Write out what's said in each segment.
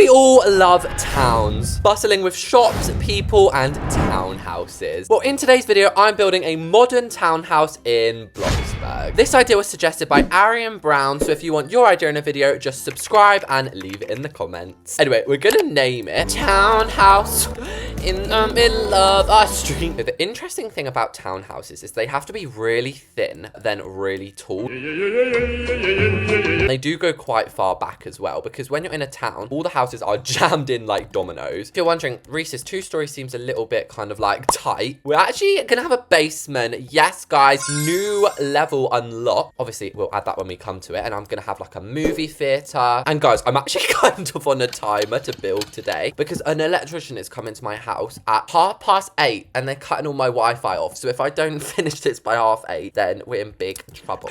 we all love towns, bustling with shops, people, and townhouses. Well, in today's video, I'm building a modern townhouse in Bloxburg. This idea was suggested by Arian Brown, so if you want your idea in a video, just subscribe and leave it in the comments. Anyway, we're gonna name it Townhouse in the middle of our street. The interesting thing about townhouses is they have to be really thin, then really tall. They do go quite far back as well, because when you're in a town, all the houses are jammed in like dominoes. If you're wondering, Reese's 2-story seems a little bit kind of like tight. We're actually gonna have a basement. Yes, guys, new level unlocked. Obviously, we'll add that when we come to it, and I'm gonna have like a movie theater. And guys, I'm actually kind of on a timer to build today because an electrician is coming to my house at 8:30 and they're cutting all my Wi-Fi off. So if I don't finish this by 8:30, then we're in big trouble.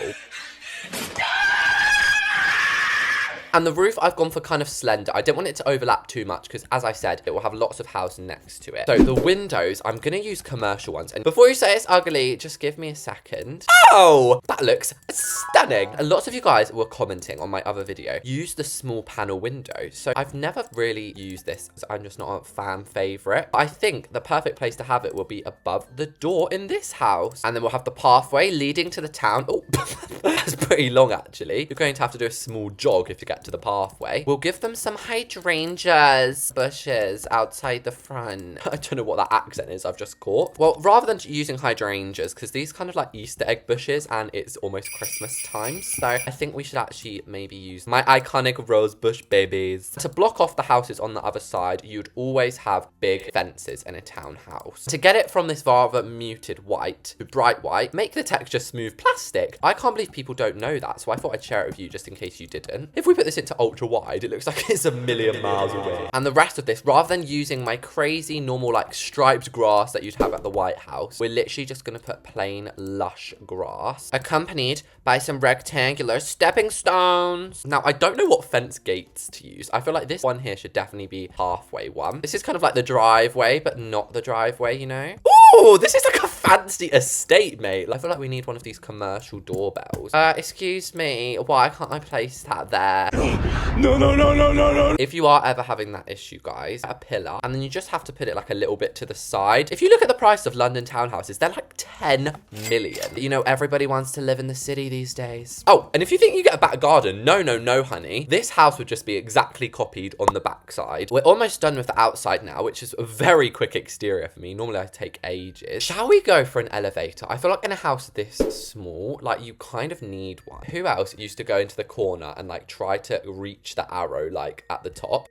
And the roof, I've gone for kind of slender. I didn't want it to overlap too much because, as I said, it will have lots of house next to it. So the windows, I'm going to use commercial ones. And before you say it's ugly, just give me a second. Oh, that looks stunning. And lots of you guys were commenting on my other video. Use the small panel window. So I've never really used this because I'm just not a fan favorite. But I think the perfect place to have it will be above the door in this house. And then we'll have the pathway leading to the town. Oh, that's pretty long, actually. You're going to have to do a small jog if you get to the pathway. We'll give them some hydrangeas bushes outside the front. I don't know what that accent is I've just caught. Well, rather than using hydrangeas, because these kind of like Easter egg bushes and it's almost Christmas time, so I think we should actually maybe use my iconic rose bush babies. To block off the houses on the other side, you'd always have big fences in a townhouse. To get it from this rather muted white to bright white, make the texture smooth plastic. I can't believe people don't know that, so I thought I'd share it with you just in case you didn't. If we put this into ultra wide, it looks like it's a million miles away. And the rest of this, rather than using my crazy normal like striped grass that you'd have at the White House, we're literally just going to put plain lush grass accompanied by some rectangular stepping stones. Now, I don't know what fence gates to use. I feel like this one here should definitely be halfway one. This is kind of like the driveway, but not the driveway, you know? Ooh, this is like a fancy estate, mate. I feel like we need one of these commercial doorbells. Excuse me, why can't I place that there? No. If you are ever having that issue, guys, a pillar, and then you just have to put it like a little bit to the side. If you look at the price of London townhouses, they're like 10 million. You know, everybody wants to live in the city these days. Oh, and if you think you get a back garden, no, honey. This house would just be exactly copied on the back side. We're almost done with the outside now, which is a very quick exterior for me. Normally I take ages. Shall we go for an elevator? I feel like in a house this small, like you kind of need one. Who else used to go into the corner and like try to reach the arrow like at the top?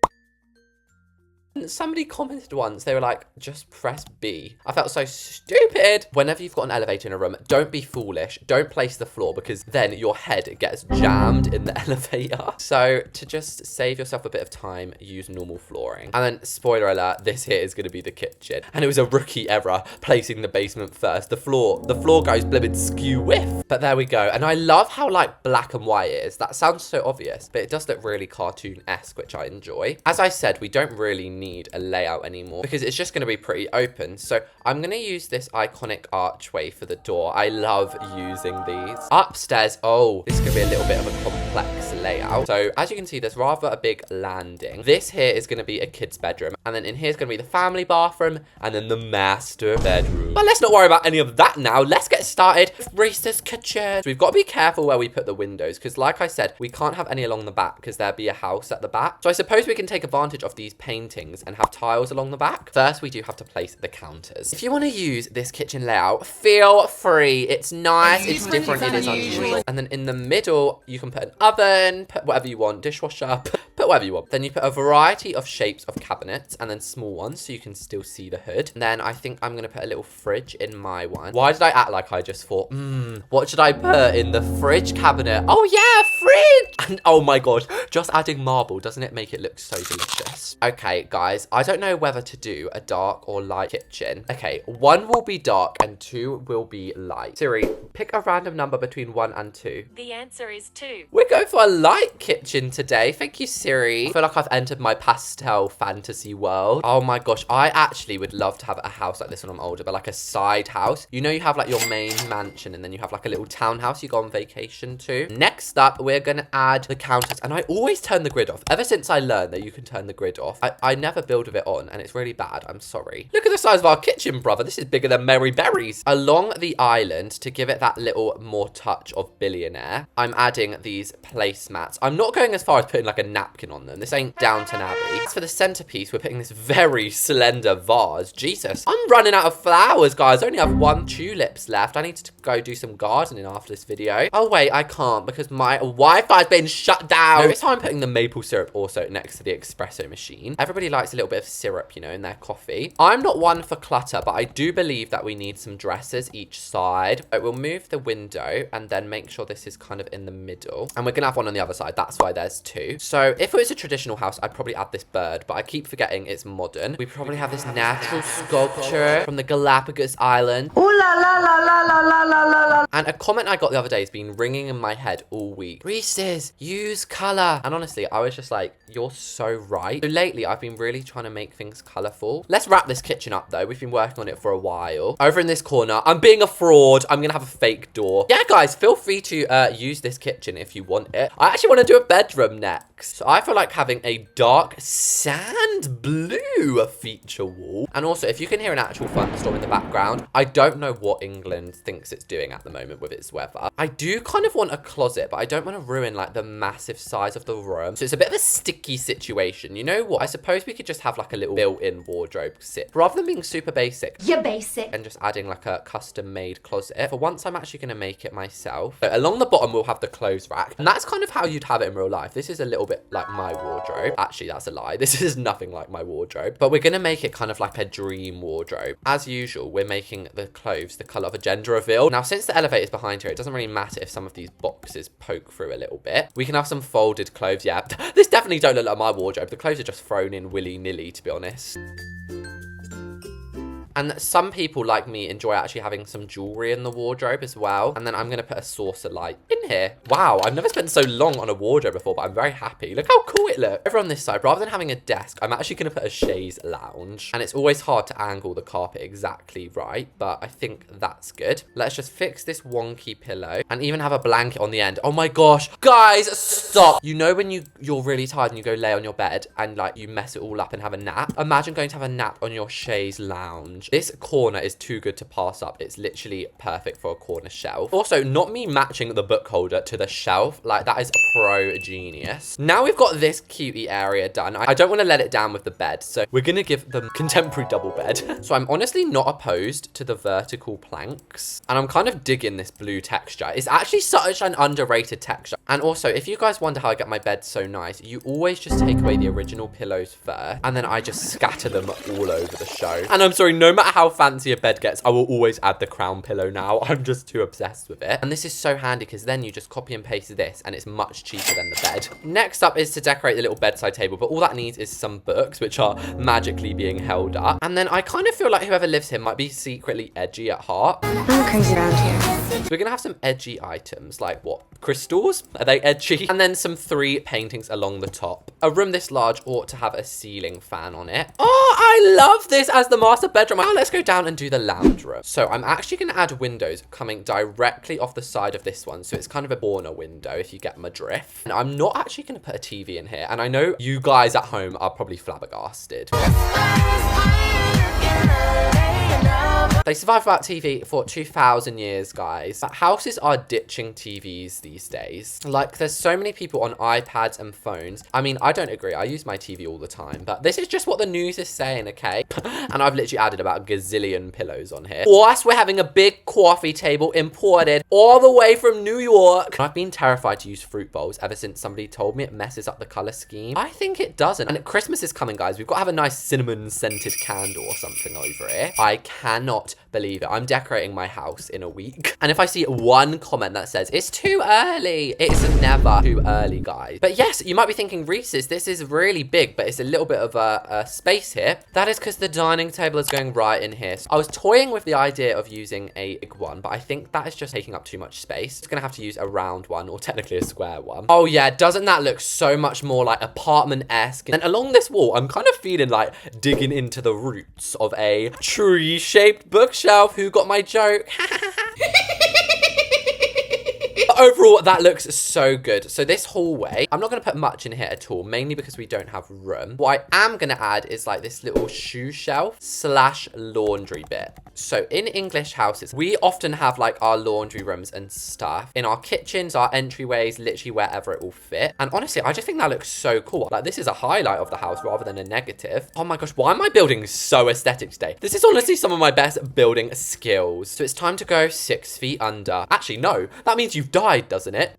Somebody commented once, they were like, just press B. I felt so stupid. Whenever you've got an elevator in a room, don't be foolish. Don't place the floor because then your head gets jammed in the elevator. So to just save yourself a bit of time, use normal flooring. And then spoiler alert, this here is going to be the kitchen. And it was a rookie error placing the basement first. The floor goes blibbing skew whiff. But there we go. And I love how like black and white it is. That sounds so obvious, but it does look really cartoon-esque, which I enjoy. As I said, we don't really need a layout anymore because it's just going to be pretty open. So I'm going to use this iconic archway for the door. I love using these. Upstairs, oh, this is going to be a little bit of a complex layout. So as you can see, there's rather a big landing. This here is going to be a kid's bedroom. And then in here is going to be the family bathroom and then the master bedroom. But let's not worry about any of that now. Let's get started with Reese's kitchen. So we've got to be careful where we put the windows because like I said, we can't have any along the back because there'll be a house at the back. So I suppose we can take advantage of these paintings and have tiles along the back. First, we do have to place the counters. If you want to use this kitchen layout, feel free. It's nice, it's different, it is unusual. And then in the middle, you can put an oven, put whatever you want, dishwasher, put whatever you want. Then you put a variety of shapes of cabinets and then small ones so you can still see the hood. And then I think I'm going to put a little fridge in my one. Why did I act like I just thought, what should I put in the fridge cabinet? Oh yeah, fridge! And oh my god, just adding marble, doesn't it make it look so delicious? Okay, guys, I don't know whether to do a dark or light kitchen. Okay, 1 will be dark and 2 will be light. Siri, pick a random number between 1 and 2. The answer is 2. We're going for a light kitchen today. Thank you, Siri. glittery. I feel like I've entered my pastel fantasy world. Oh my gosh, I actually would love to have a house like this when I'm older, but like a side house. You know, you have like your main mansion and then you have like a little townhouse you go on vacation to. Next up, we're gonna add the counters, and I always turn the grid off. Ever since I learned that you can turn the grid off, I never build with it on, and it's really bad. I'm sorry. Look at the size of our kitchen, brother. This is bigger than Mary Berry's. Along the island, to give it that little more touch of billionaire, I'm adding these placemats. I'm not going as far as putting like a napkin on them. This ain't Downton Abbey. As for the centerpiece, we're putting this very slender vase. Jesus, I'm running out of flowers, guys. I only have 1 tulips left. I need to go do some gardening after this video. Oh wait, I can't because my Wi-Fi's been shut down. Notice how I'm putting the maple syrup also next to the espresso machine. Everybody likes a little bit of syrup, you know, in their coffee. I'm not one for clutter, but I do believe that we need some dressers each side. So we'll move the window and then make sure this is kind of in the middle. And we're gonna have one on the other side. That's why there's 2. So if it was a traditional house, I'd probably add this bird, but I keep forgetting it's modern. We probably have this natural sculpture from the Galapagos Island. Ooh la la la la la la la la. And a comment I got the other day has been ringing in my head all week. Reese's, use color. And honestly, I was just like, you're so right. So lately, I've been really trying to make things colorful. Let's wrap this kitchen up though. We've been working on it for a while. Over in this corner, I'm being a fraud. I'm gonna have a fake door. Yeah, guys, feel free to use this kitchen if you want it. I actually want to do a bedroom next. So I feel like having a dark sand blue feature wall. And also, if you can hear an actual thunderstorm in the background, I don't know what England thinks it's doing at the moment with its weather. I do kind of want a closet, but I don't want to ruin like the massive size of the room. So it's a bit of a sticky situation. You know what? I suppose we could just have like a little built-in wardrobe sit rather than being super basic. You're basic. And just adding like a custom-made closet. For once, I'm actually going to make it myself. So along the bottom, we'll have the clothes rack. And that's kind of how you'd have it in real life. This is a little bit like my wardrobe. Actually, that's a lie. This is nothing like my wardrobe. But we're going to make it kind of like a dream wardrobe. As usual, we're making the clothes the colour of a gender reveal. Now, since the elevator's behind here, it doesn't really matter if some of these boxes poke through a little bit. We can have some folded clothes. Yeah, this definitely don't look like my wardrobe. The clothes are just thrown in willy-nilly, to be honest. And some people like me enjoy actually having some jewelry in the wardrobe as well. And then I'm going to put a saucer light in here. Wow, I've never spent so long on a wardrobe before, but I'm very happy. Look how cool it looks. Over on this side, rather than having a desk, I'm actually going to put a chaise lounge. And it's always hard to angle the carpet exactly right, but I think that's good. Let's just fix this wonky pillow and even have a blanket on the end. Oh my gosh. Guys, stop. You know when you're really tired and you go lay on your bed and like you mess it all up and have a nap? Imagine going to have a nap on your chaise lounge. This corner is too good to pass up. It's literally perfect for a corner shelf. Also, not me matching the book holder to the shelf. Like, that is pro genius. Now we've got this cutie area done. I don't want to let it down with the bed, so we're going to give them contemporary double bed. So I'm honestly not opposed to the vertical planks. And I'm kind of digging this blue texture. It's actually such an underrated texture. And also, if you guys wonder how I get my bed so nice, you always just take away the original pillows first, and then I just scatter them all over the show. And I'm sorry, no matter how fancy a bed gets, I will always add the crown pillow now. I'm just too obsessed with it. And this is so handy because then you just copy and paste this and it's much cheaper than the bed. Next up is to decorate the little bedside table, but all that needs is some books, which are magically being held up. And then I kind of feel like whoever lives here might be secretly edgy at heart. I'm crazy around here. So we're gonna have some edgy items, like what? Crystals? Are they edgy? And then some 3 paintings along the top. A room this large ought to have a ceiling fan on it. Oh, I love this as the master bedroom. Now let's go down and do the lounge room. So I'm actually gonna add windows coming directly off the side of this one. So it's kind of a corner window, if you get my drift. And I'm not actually gonna put a TV in here. And I know you guys at home are probably flabbergasted. They survived without TV for 2,000 years, guys. But houses are ditching TVs these days. Like, there's so many people on iPads and phones. I mean, I don't agree. I use my TV all the time. But this is just what the news is saying, okay? And I've literally added about a gazillion pillows on here. Plus, we're having a big coffee table imported all the way from New York. I've been terrified to use fruit bowls ever since somebody told me it messes up the color scheme. I think it doesn't. And Christmas is coming, guys. We've got to have a nice cinnamon-scented candle or something over here. I cannot not believe it. I'm decorating my house in a week. And if I see one comment that says, it's too early, it's never too early, guys. But yes, you might be thinking, Reese's, this is really big, but it's a little bit of a space here. That is because the dining table is going right in here. So I was toying with the idea of using a big one, but I think that is just taking up too much space. It's gonna have to use a round one, or technically a square one. Oh yeah, doesn't that look so much more like apartment-esque? And along this wall, I'm kind of feeling like digging into the roots of a tree-shaped bookshelf. Who got my joke? Overall, that looks so good. So this hallway, I'm not going to put much in here at all, mainly because we don't have room. What I am going to add is like this little shoe shelf / laundry bit. So in English houses, we often have like our laundry rooms and stuff in our kitchens, our entryways, literally wherever it will fit. And honestly, I just think that looks so cool. Like this is a highlight of the house rather than a negative. Oh my gosh, why am I building so aesthetic today? This is honestly some of my best building skills. So it's time to go 6 feet under. Actually, no, that means you've died, doesn't it?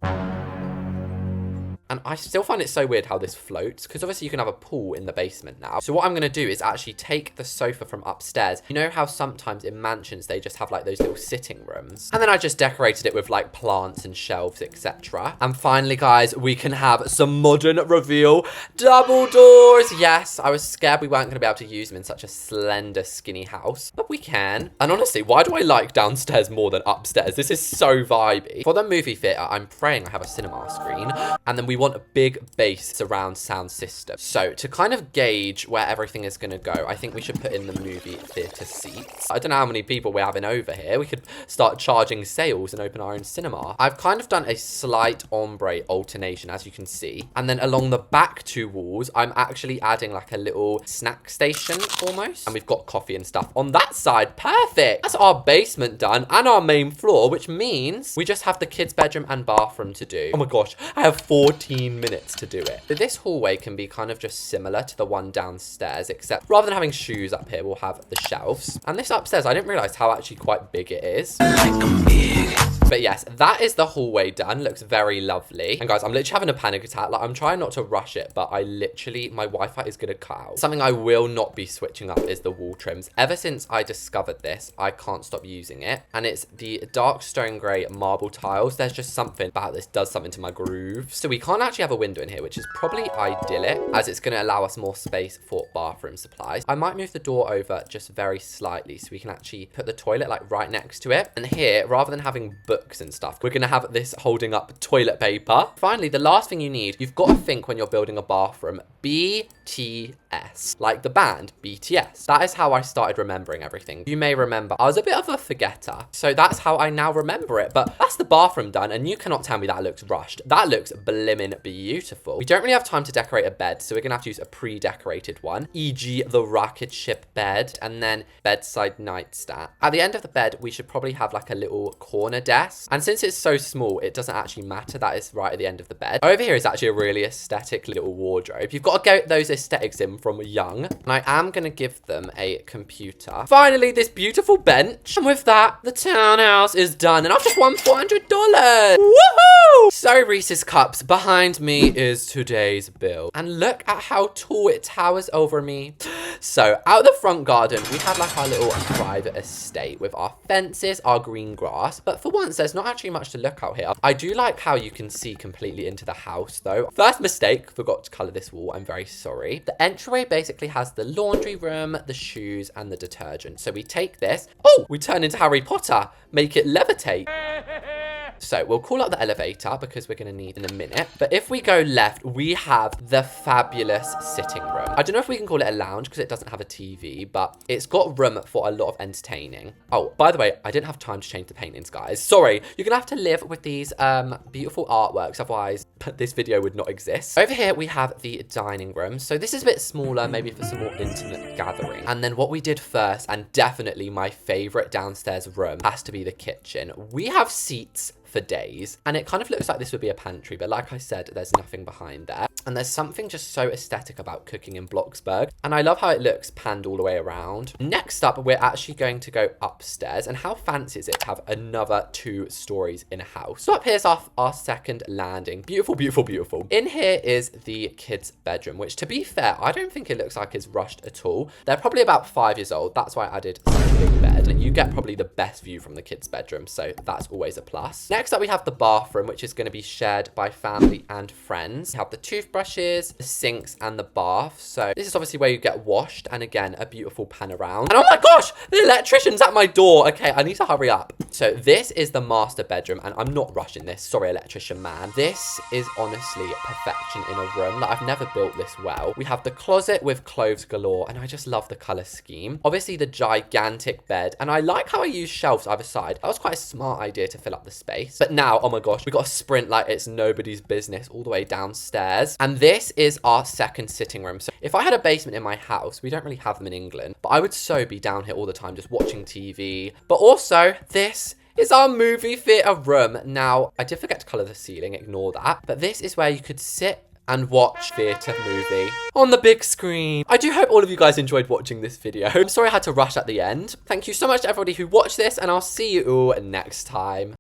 And I still find it so weird how this floats, because obviously you can have a pool in the basement now. So what I'm going to do is actually take the sofa from upstairs. You know how sometimes in mansions they just have like those little sitting rooms? And then I just decorated it with like plants and shelves, etc. And finally, guys, we can have some modern reveal double doors. Yes, I was scared we weren't going to be able to use them in such a slender, skinny house, but we can. And honestly, why do I like downstairs more than upstairs? This is so vibey. For the movie theater, I'm praying I have a cinema screen, and then we want a big bass surround sound system. So to kind of gauge where everything is going to go, I think we should put in the movie theater seats. I don't know how many people we're having over here. We could start charging sales and open our own cinema. I've kind of done a slight ombre alternation, as you can see. And then along the back 2 walls, I'm actually adding like a little snack station almost. And we've got coffee and stuff on that side. Perfect. That's our basement done and our main floor, which means we just have the kids' bedroom and bathroom to do. Oh my gosh, I have 14 minutes to do it. But this hallway can be kind of just similar to the one downstairs, except rather than having shoes up here, we'll have the shelves. And this upstairs, I didn't realize how actually quite big it is. But yes, that is the hallway done. Looks very lovely. And guys, I'm literally having a panic attack. Like, I'm trying not to rush it, but my Wi-Fi is gonna cut out. Something I will not be switching up is the wall trims. Ever since I discovered this, I can't stop using it. And it's the dark stone grey marble tiles. There's just something about this does something to my groove. So we can't actually have a window in here, which is probably idyllic, as it's gonna allow us more space for bathroom supplies. I might move the door over just very slightly so we can actually put the toilet like right next to it. And here, rather than having books and stuff, we're gonna have this holding up toilet paper. Finally, the last thing you need, you've got to think when you're building a bathroom, BTS, like the band BTS. That is how I started remembering everything. You may remember I was a bit of a forgetter, so that's how I now remember it. But that's the bathroom done, and you cannot tell me that looks rushed. That looks blimmin' beautiful. We don't really have time to decorate a bed, so we're gonna have to use a pre-decorated one, e.g. the rocket ship bed, and then bedside nightstand. At the end of the bed, we should probably have like a little corner desk, and since it's so small, it doesn't actually matter that it's right at the end of the bed. Over here is actually a really aesthetic little wardrobe. You've got to get those aesthetics in from young, and I am gonna give them a computer. Finally, this beautiful bench, and with that, the townhouse is done, and I've just won $400. Woohoo! So Reese's Cups, behind me is today's bill, and look at how tall it towers over me. So out the front garden, we have like our little private estate with our fences, our green grass, but for once, there's not actually much to look out here. I do like how you can see completely into the house though. First mistake, forgot to color this wall, I'm very sorry. The entryway basically has the laundry room, the shoes, and the detergent. So we take this, oh, we turn into Harry Potter, make it levitate. So we'll call up the elevator because we're going to need in a minute. But if we go left, we have the fabulous sitting room. I don't know if we can call it a lounge because it doesn't have a TV, but it's got room for a lot of entertaining. Oh, by the way, I didn't have time to change the paintings, guys. Sorry, you're going to have to live with these beautiful artworks. Otherwise, this video would not exist. Over here, we have the dining room. So this is a bit smaller, maybe for some more intimate gathering. And then what we did first, and definitely my favorite downstairs room, has to be the kitchen. We have seats for days, and it kind of looks like this would be a pantry, but like I said, there's nothing behind there. And there's something just so aesthetic about cooking in Bloxburg, and I love how it looks panned all the way around. Next up, we're actually going to go upstairs, and how fancy is it to have another 2 stories in a house? So up here's our second landing. Beautiful, beautiful, beautiful. In here is the kids' bedroom, which to be fair, I don't think it looks like it's rushed at all. They're probably about 5 years old. That's why I added such a big bed. bed. And you get probably the best view from the kids' bedroom, so that's always a plus. Next up, we have the bathroom, which is going to be shared by family and friends. We have the toothbrushes, the sinks, and the bath. So this is obviously where you get washed, and again, a beautiful pan around. And oh my gosh, the electrician's at my door. Okay, I need to hurry up. So this is the master bedroom, and I'm not rushing this. Sorry, electrician man. This is honestly perfection in a room. Like, I've never built this well. We have the closet with clothes galore, and I just love the color scheme. Obviously, the gigantic bed, and I like how I use shelves either side. That was quite a smart idea to fill up the space. But now, oh my gosh, we got to sprint like it's nobody's business all the way downstairs. And this is our second sitting room. So if I had a basement in my house, we don't really have them in England, but I would so be down here all the time just watching TV. But also, this is our movie theater room. Now, I did forget to color the ceiling, ignore that. But this is where you could sit and watch theatre movie on the big screen. I do hope all of you guys enjoyed watching this video. I'm sorry I had to rush at the end. Thank you so much to everybody who watched this, and I'll see you all next time.